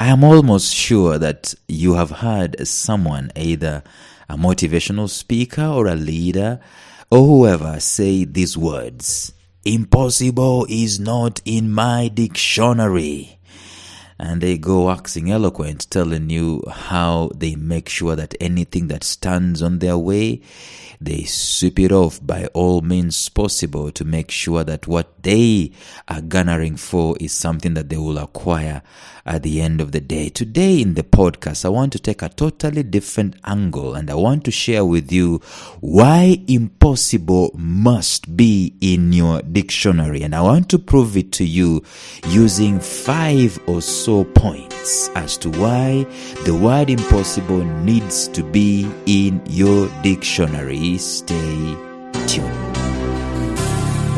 I am almost sure that you have heard someone, either a motivational speaker or a leader or whoever, say these words: "Impossible is not in my dictionary." And they go waxing eloquent, telling you how they make sure that anything that stands on their way, they sweep it off by all means possible to make sure that what they are garnering for is something that they will acquire at the end of the day. Today in the podcast, I want to take a totally different angle, and I want to share with you why impossible must be in your dictionary. And I want to prove it to you using 5 or so points as to why the word impossible needs to be in your dictionary. Stay tuned.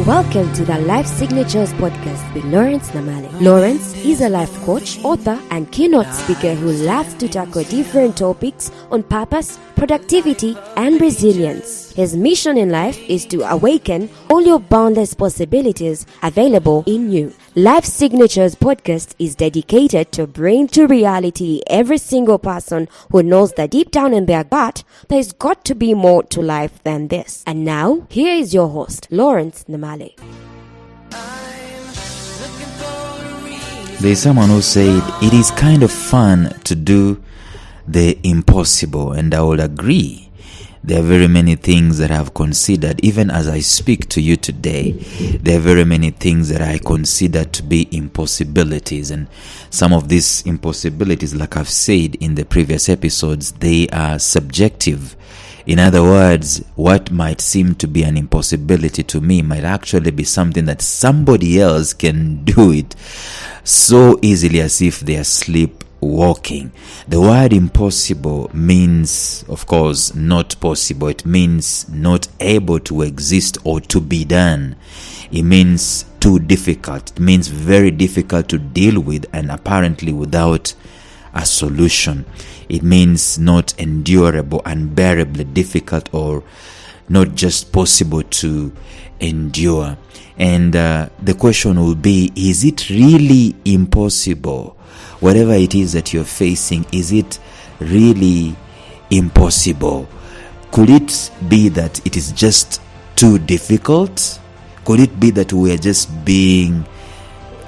Welcome to the Life Signatures podcast with Lawrence Namale. Lawrence is a life coach, author, and keynote speaker who loves to tackle different topics on purpose, productivity, and resilience. His mission in life is to awaken all your boundless possibilities available in you. Life Signatures podcast is dedicated to bring to reality every single person who knows that deep down in their gut, there's got to be more to life than this. And now, here is your host, Lawrence Namale. There's someone who said it is kind of fun to do the impossible, and I will agree. There are very many things that I have considered, even as I speak to you today. There are very many things that I consider to be impossibilities, and some of these impossibilities, like I've said in the previous episodes, they are subjective. In other words, what might seem to be an impossibility to me might actually be something that somebody else can do it so easily as if they are sleepwalking. The word impossible means, of course, not possible. It means not able to exist or to be done. It means too difficult. It means very difficult to deal with and apparently without a solution. It means not endurable, unbearably difficult, or not just possible to endure. And the question will be, is it really impossible? Whatever it is that you're facing, is it really impossible? Could it be that it is just too difficult? Could it be that we are just being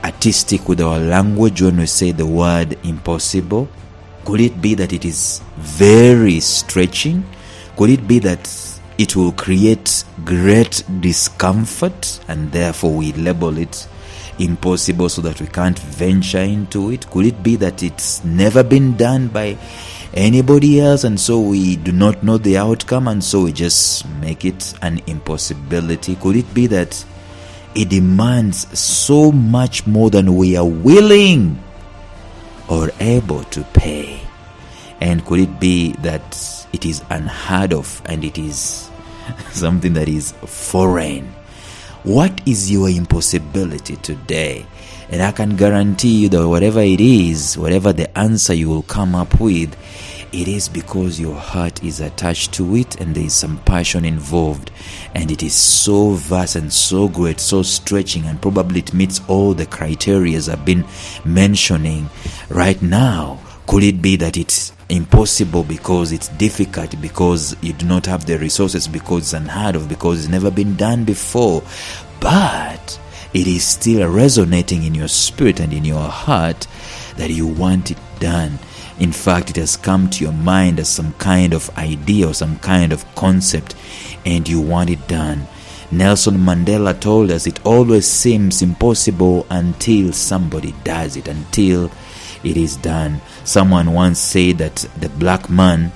artistic with our language when we say the word impossible? Could it be that it is very stretching? Could it be that it will create great discomfort and therefore we label it impossible so that we can't venture into it? Could it be that it's never been done by anybody else and so we do not know the outcome and so we just make it an impossibility? Could it be that it demands so much more than we are willing or able to pay? And could it be that it is unheard of and it is something that is foreign? What is your impossibility today? And I can guarantee you that whatever it is, whatever the answer you will come up with, it is because your heart is attached to it and there is some passion involved, and it is so vast and so great, so stretching, and probably it meets all the criteria I've been mentioning right now. Could it be that it's impossible because it's difficult, because you do not have the resources, because it's unheard of, because it's never been done before, but it is still resonating in your spirit and in your heart that you want it done? In fact, it has come to your mind as some kind of idea or some kind of concept, and you want it done. Nelson Mandela told us it always seems impossible until somebody does it, until it is done. Someone once said that the black man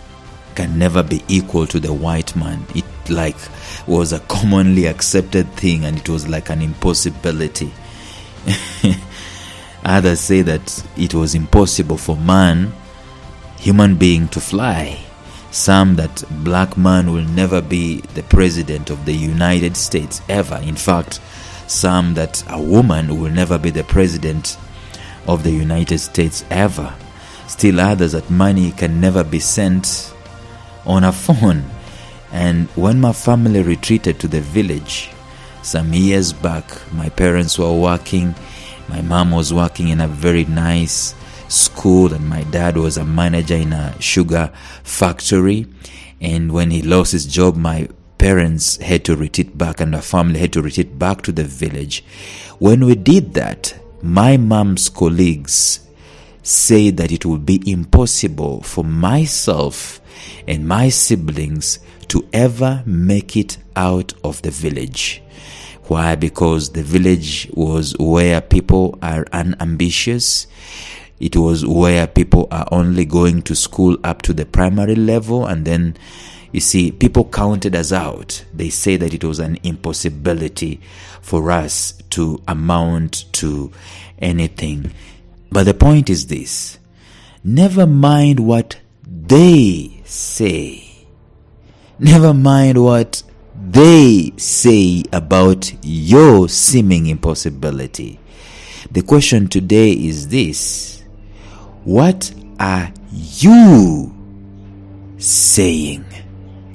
can never be equal to the white man. It was a commonly accepted thing, and it was like an impossibility. Others say that it was impossible for human being to fly. Some that black man will never be the president of the United States ever. In fact, some that a woman will never be the president of the United States ever. Still others that money can never be sent on a phone. And when my family retreated to the village some years back, my parents were working. My mom was working in a very nice school, and my dad was a manager in a sugar factory. And when he lost his job, my parents had to retreat back, and our family had to retreat back to the village. When we did that, my mom's colleagues said that it would be impossible for myself and my siblings to ever make it out of the village. Why? Because the village was where people are unambitious. It was where people are only going to school up to the primary level, and then, you see, people counted us out. They say that it was an impossibility for us to amount to anything. But the point is this: never mind what they say. Never mind what they say about your seeming impossibility. The question today is this: what are you saying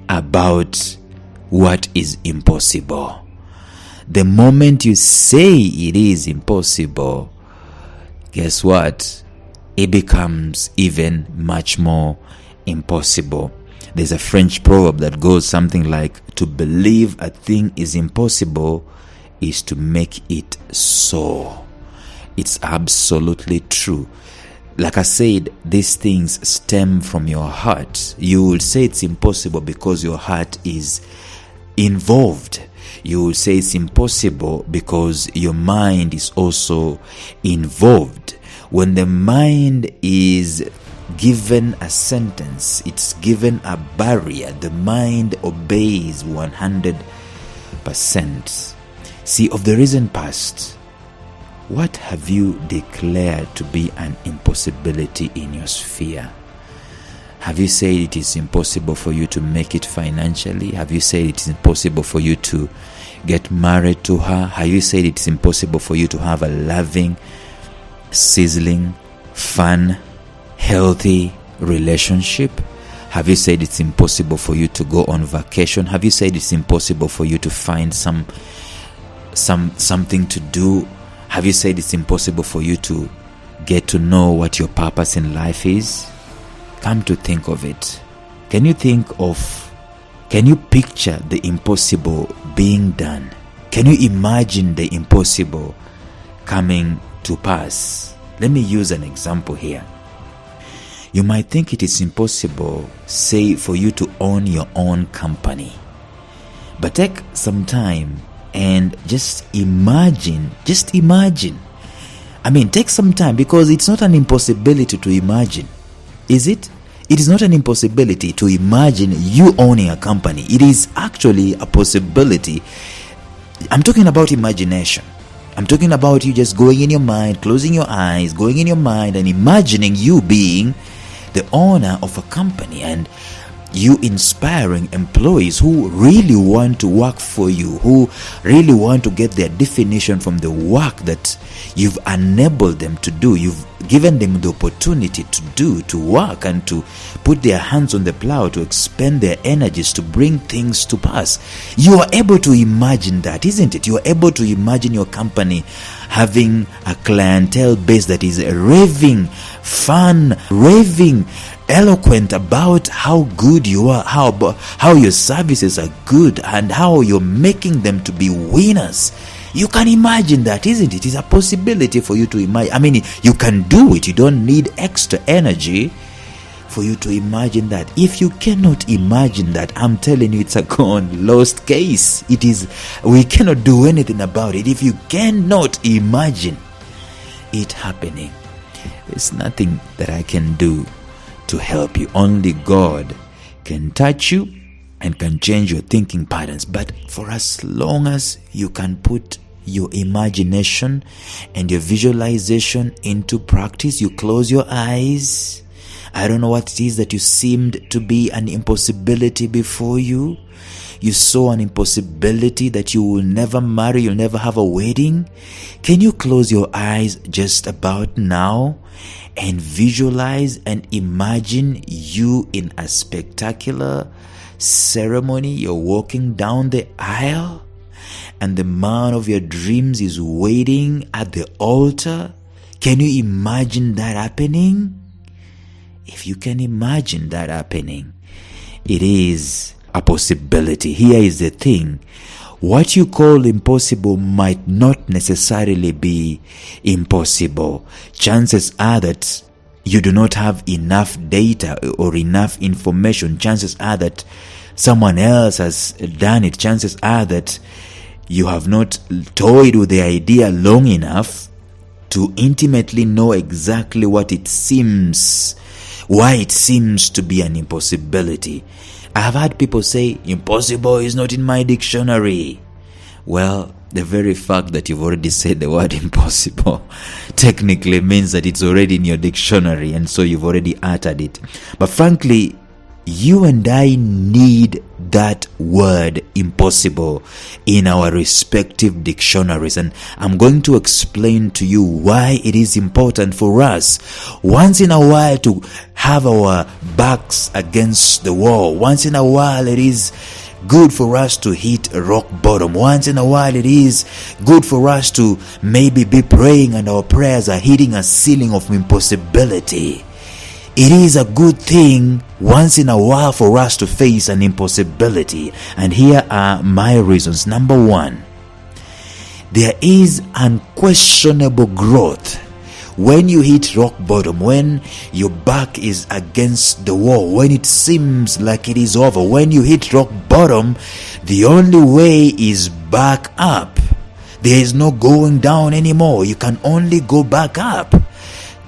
about what is impossible? The moment you say it is impossible, guess what? It becomes even much more impossible. There's a French proverb that goes something like, to believe a thing is impossible is to make it so. It's absolutely true. Like I said, these things stem from your heart. You will say it's impossible because your heart is involved. You will say it's impossible because your mind is also involved. When the mind is given a sentence, it's given a barrier, the mind obeys 100%. See, of the recent past, what have you declared to be an impossibility in your sphere? Have you said it is impossible for you to make it financially? Have you said it is impossible for you to get married to her? Have you said it's impossible for you to have a loving, sizzling, fun, healthy relationship? Have you said it's impossible for you to go on vacation? Have you said it's impossible for you to find something to do? Have you said it's impossible for you to get to know what your purpose in life is? Come to think of it, can you picture the impossible being done? Can you imagine the impossible coming to pass? Let me use an example here. You might think it is impossible, say, for you to own your own company. But take some time and just imagine. Take some time, because it's not an impossibility to imagine. Is it? It is not an impossibility to imagine you owning a company. It is actually a possibility. I'm talking about imagination. I'm talking about you just going in your mind, closing your eyes, going in your mind and imagining you being the owner of a company, and you inspiring employees who really want to work for you, who really want to get their definition from the work that you've enabled them to do. You've given them the opportunity to do, to work, and to put their hands on the plow, to expend their energies to bring things to pass. You are able to imagine that, isn't it? You are able to imagine your company having a clientele base that is raving, fun, raving, eloquent about how good you are, how your services are good, and how you're making them to be winners. You can imagine that, isn't it? It's a possibility for you to imagine. You can do it. You don't need extra energy for you to imagine that. If you cannot imagine that, I'm telling you, it's a gone, lost case. We cannot do anything about it. If you cannot imagine it happening, there's nothing that I can do to help you. Only God can touch you and can change your thinking patterns. But for as long as you can put your imagination and your visualization into practice, you close your eyes. I don't know what it is that you seemed to be an impossibility before you. You saw an impossibility that you will never marry, you'll never have a wedding. Can you close your eyes just about now and visualize and imagine you in a spectacular ceremony? You're walking down the aisle and the man of your dreams is waiting at the altar. Can you imagine that happening? If you can imagine that happening, it is a possibility. Here is the thing. What you call impossible might not necessarily be impossible. Chances are that you do not have enough data or enough information. Chances are that someone else has done it. Chances are that you have not toyed with the idea long enough to intimately know exactly why it seems to be an impossibility. I have had people say, impossible is not in my dictionary. Well, the very fact that you've already said the word impossible technically means that it's already in your dictionary, and so you've already uttered it. But frankly, you and I need that word impossible in our respective dictionaries, and I'm going to explain to you why it is important for us once in a while to have our backs against the wall. Once in a while it is good for us to hit rock bottom. Once in a while it is good for us to maybe be praying and our prayers are hitting a ceiling of impossibility. It is a good thing once in a while for us to face an impossibility. And here are my reasons. Number one, there is unquestionable growth. When you hit rock bottom, when your back is against the wall, when it seems like it is over, when you hit rock bottom, the only way is back up. There is no going down anymore. You can only go back up.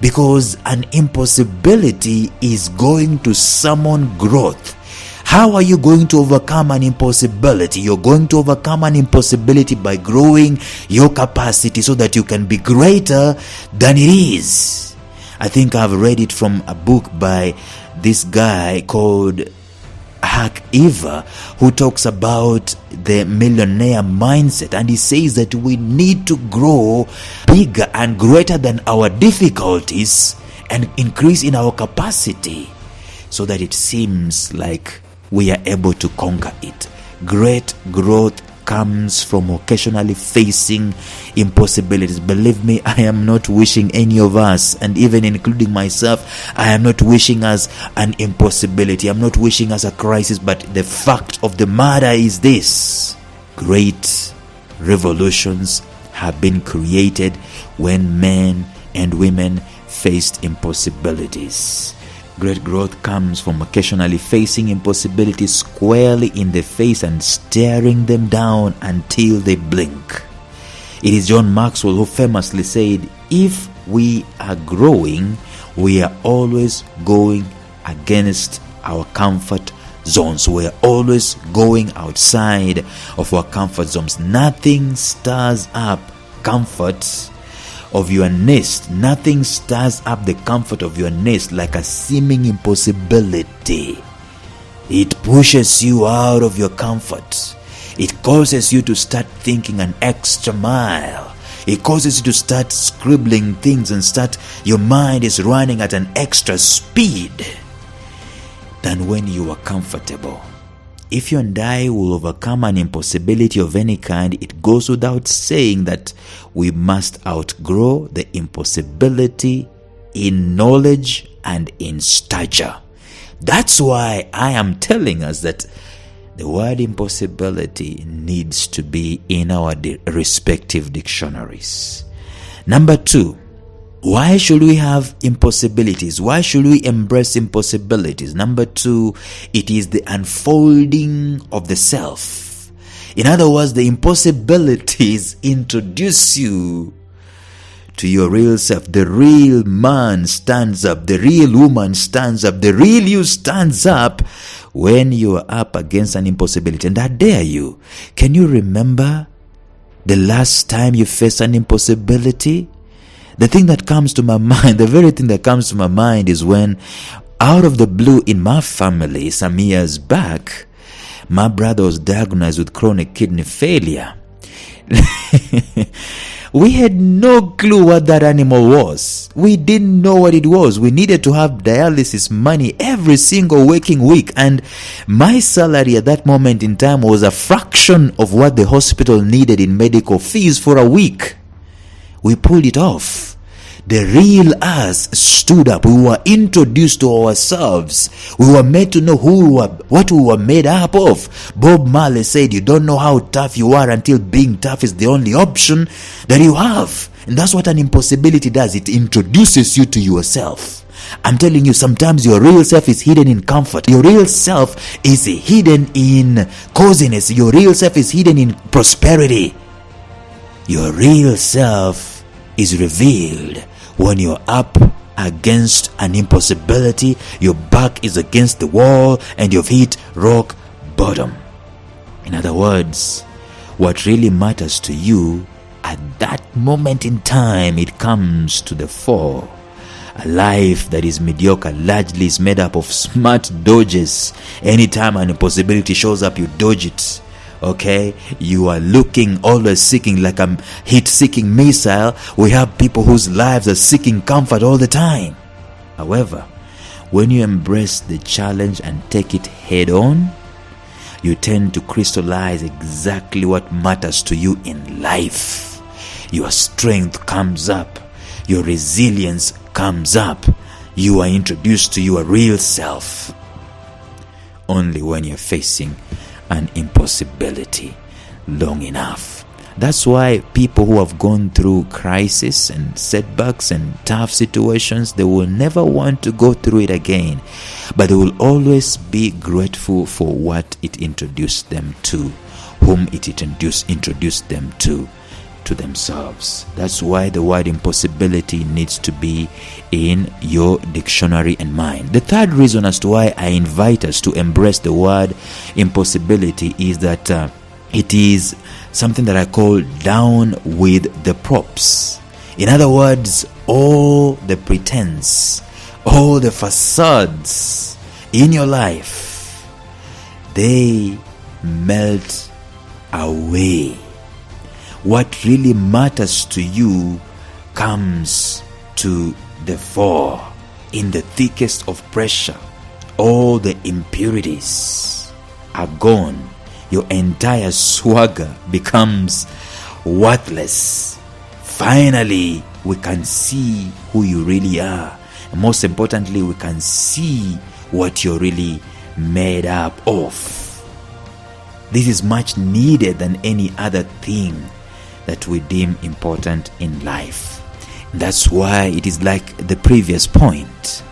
Because an impossibility is going to summon growth. How are you going to overcome an impossibility? You're going to overcome an impossibility by growing your capacity so that you can be greater than it is. I think I've read it from a book by this guy called Hack Eva, who talks about the millionaire mindset, and he says that we need to grow bigger and greater than our difficulties and increase in our capacity so that it seems like we are able to conquer it. Great growth comes from occasionally facing impossibilities. Believe me, I am not wishing any of us, and even including myself, I am not wishing us an impossibility. I'm not wishing us a crisis, but the fact of the matter is this: great revolutions have been created when men and women faced impossibilities. Great growth comes from occasionally facing impossibilities squarely in the face and staring them down until they blink. It is John Maxwell who famously said, if we are growing, we are always going against our comfort zones. We are always going outside of our comfort zones. Nothing stirs up comfort of your nest. Nothing stirs up the comfort of your nest like a seeming impossibility. It pushes you out of your comfort. It causes you to start thinking an extra mile. It causes you to start scribbling things and your mind is running at an extra speed than when you are comfortable. If you and I will overcome an impossibility of any kind, it goes without saying that we must outgrow the impossibility in knowledge and in stature. That's why I am telling us that the word impossibility needs to be in our respective dictionaries. Number two, why should we have impossibilities? Why should we embrace impossibilities? Number two, it is the unfolding of the self. In other words, the impossibilities introduce you to your real self. The real man stands up. The real woman stands up. The real you stands up when you are up against an impossibility. And I dare you, can you remember the last time you faced an impossibility? The thing that comes to my mind, the very thing that comes to my mind is when, out of the blue in my family, some years back, my brother was diagnosed with chronic kidney failure. We had no clue what that animal was. We didn't know what it was. We needed to have dialysis money every single waking week. And my salary at that moment in time was a fraction of what the hospital needed in medical fees for a week. We pulled it off. the real us stood up. We were introduced to ourselves. We were made to know what we were made up of. Bob Marley said, you don't know how tough you are until being tough is the only option that you have. And that's what an impossibility does. It introduces you to yourself. I'm telling you, sometimes your real self is hidden in comfort. Your real self is hidden in coziness. Your real self is hidden in prosperity. Your real self is revealed when you're up against an impossibility, your back is against the wall, and you've hit rock bottom. In other words, what really matters to you at that moment in time, it comes to the fore. A life that is mediocre largely is made up of smart dodges. Anytime an impossibility shows up, you dodge it. Okay, you are looking, always seeking, like a heat-seeking missile. We have people whose lives are seeking comfort all the time. However, when you embrace the challenge and take it head on, you tend to crystallize exactly what matters to you in life. Your strength comes up. Your resilience comes up. You are introduced to your real self. Only when you're facing an impossibility long enough. That's why people who have gone through crisis and setbacks and tough situations, they will never want to go through it again, but they will always be grateful for what it introduced them to, whom it introduced them to themselves. That's why the word impossibility needs to be in your dictionary and mind. The third reason as to why I invite us to embrace the word impossibility is that it is something that I call down with the props. In other words, all the pretense, all the facades in your life, they melt away. What really matters to you comes to the fore. In the thickest of pressure, all the impurities are gone. Your entire swagger becomes worthless. Finally, we can see who you really are. And most importantly, we can see what you're really made up of. This is much needed than any other thing that we deem important in life. That's why it is like the previous point.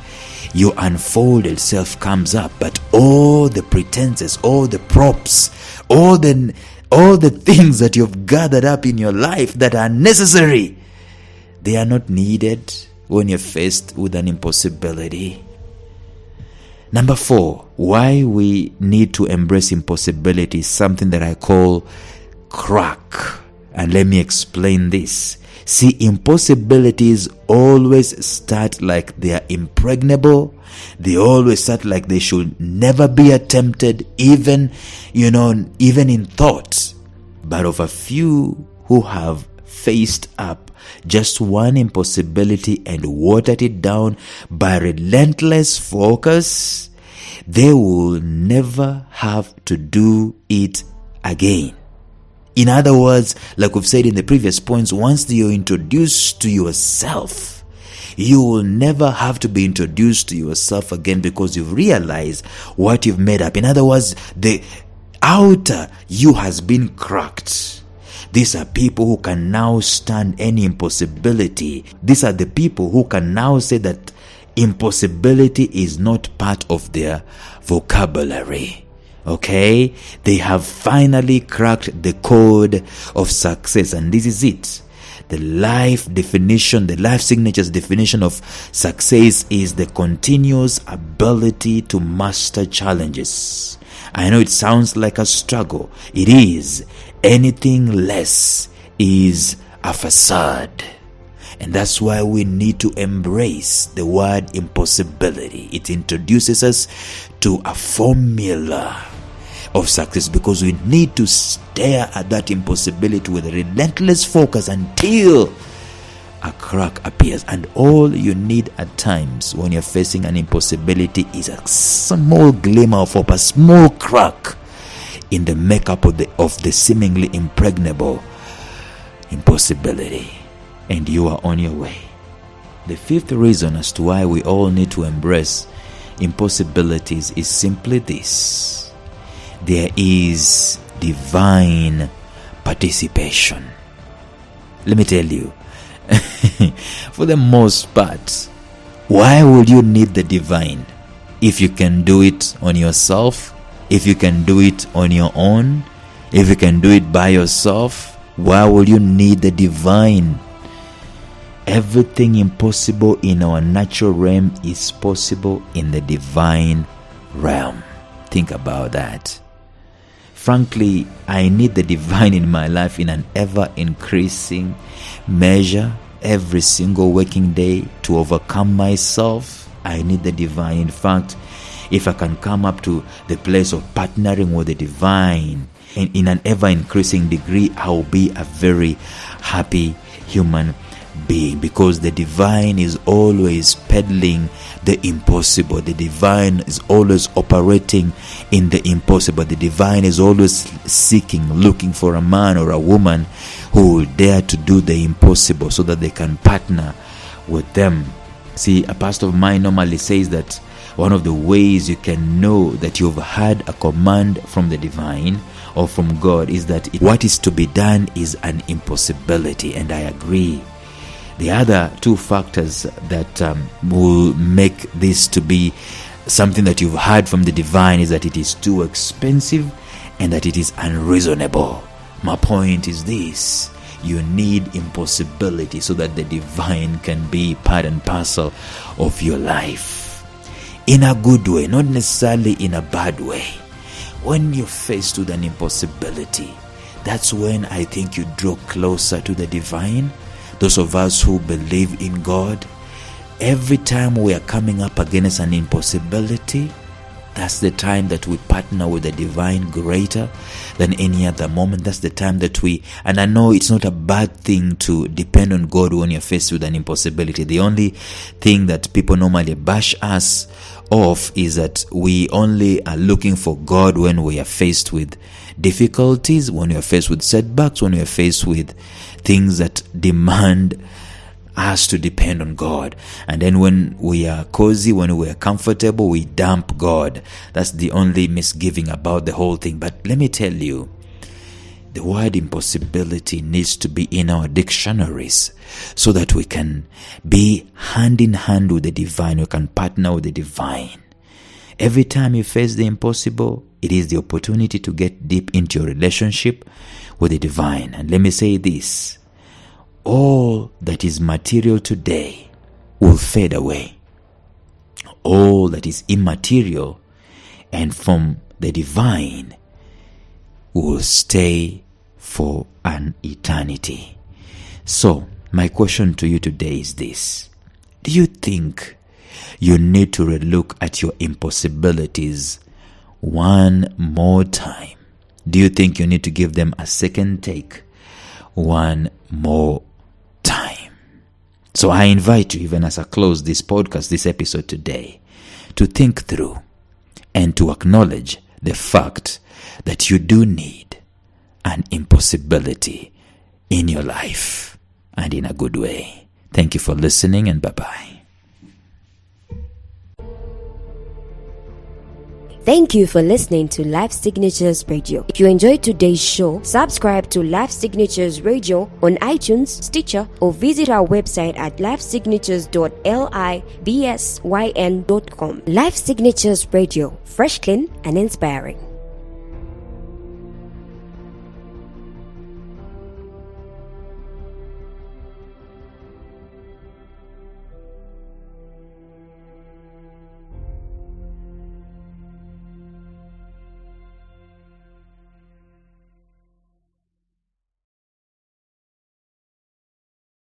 Your unfolded self comes up, but all the pretenses, all the props, all the things that you've gathered up in your life that are necessary, they are not needed when you're faced with an impossibility. Number 4, why we need to embrace impossibility is something that I call crack. And let me explain this. See, impossibilities always start like they are impregnable. They always start like they should never be attempted, even in thought. But of a few who have faced up just one impossibility and watered it down by relentless focus, they will never have to do it again. In other words, like we've said in the previous points, once you're introduced to yourself, you will never have to be introduced to yourself again because you've realized what you've made up. In other words, the outer you has been cracked. These are people who can now stand any impossibility. These are the people who can now say that impossibility is not part of their vocabulary. Okay, they have finally cracked the code of success, and this is it. The life signature's definition of success is the continuous ability to master challenges. I know it sounds like a struggle. It is. Anything less is a facade. And that's why we need to embrace the word impossibility. It introduces us to a formula of success because we need to stare at that impossibility with a relentless focus until a crack appears. And all you need at times when you're facing an impossibility is a small glimmer of hope, a small crack in the makeup of the seemingly impregnable impossibility, and you are on your way. The fifth reason as to why we all need to embrace impossibilities is simply this: there is divine participation. Let me tell you, for the most part, why would you need the divine if you can do it on yourself? If you can do it on your own? If you can do it by yourself? Why would you need the divine? Everything impossible in our natural realm is possible in the divine realm. Think about that. Frankly, I need the divine in my life in an ever-increasing measure every single working day to overcome myself. I need the divine. In fact, if I can come up to the place of partnering with the divine in an ever-increasing degree, I will be a very happy human being, because the divine is always peddling the impossible. The divine is always operating in the impossible. The divine is always seeking, looking for a man or a woman who will dare to do the impossible so that they can partner with them. See, a pastor of mine normally says that one of the ways you can know that you've had a command from the divine or from God is that what is to be done is an impossibility. And I agree. The other two factors that will make this to be something that you've heard from the divine is that it is too expensive and that it is unreasonable. My point is this: you need impossibility so that the divine can be part and parcel of your life. In a good way, not necessarily in a bad way. When you're faced with an impossibility, that's when I think you draw closer to the divine. Those of us who believe in God, every time we are coming up against an impossibility, that's the time that we partner with the divine greater than any other moment. That's the time that and I know it's not a bad thing to depend on God when you're faced with an impossibility. The only thing that people normally bash us off is that we only are looking for God when we are faced with difficulties, when we are faced with setbacks, when we are faced with things that demand us to depend on God. And then when we are cozy, when we are comfortable, we dump God. That's the only misgiving about the whole thing. But let me tell you, the word impossibility needs to be in our dictionaries so that we can be hand in hand with the divine. We can partner with the divine. Every time you face the impossible, it is the opportunity to get deep into your relationship with the divine. And let me say this: all that is material today will fade away. All that is immaterial and from the divine will stay for an eternity. So, my question to you today is this: do you think you need to relook at your impossibilities one more time? Do you think you need to give them a second take one more time? So I invite you, even as I close this podcast, this episode today, to think through and to acknowledge the fact that you do need an impossibility in your life, and in a good way. Thank you for listening, and bye-bye. Thank you for listening to Life Signatures Radio. If you enjoyed today's show, subscribe to Life Signatures Radio on iTunes, Stitcher, or visit our website at lifesignatures.libsyn.com. Life Signatures Radio, fresh, clean, and inspiring.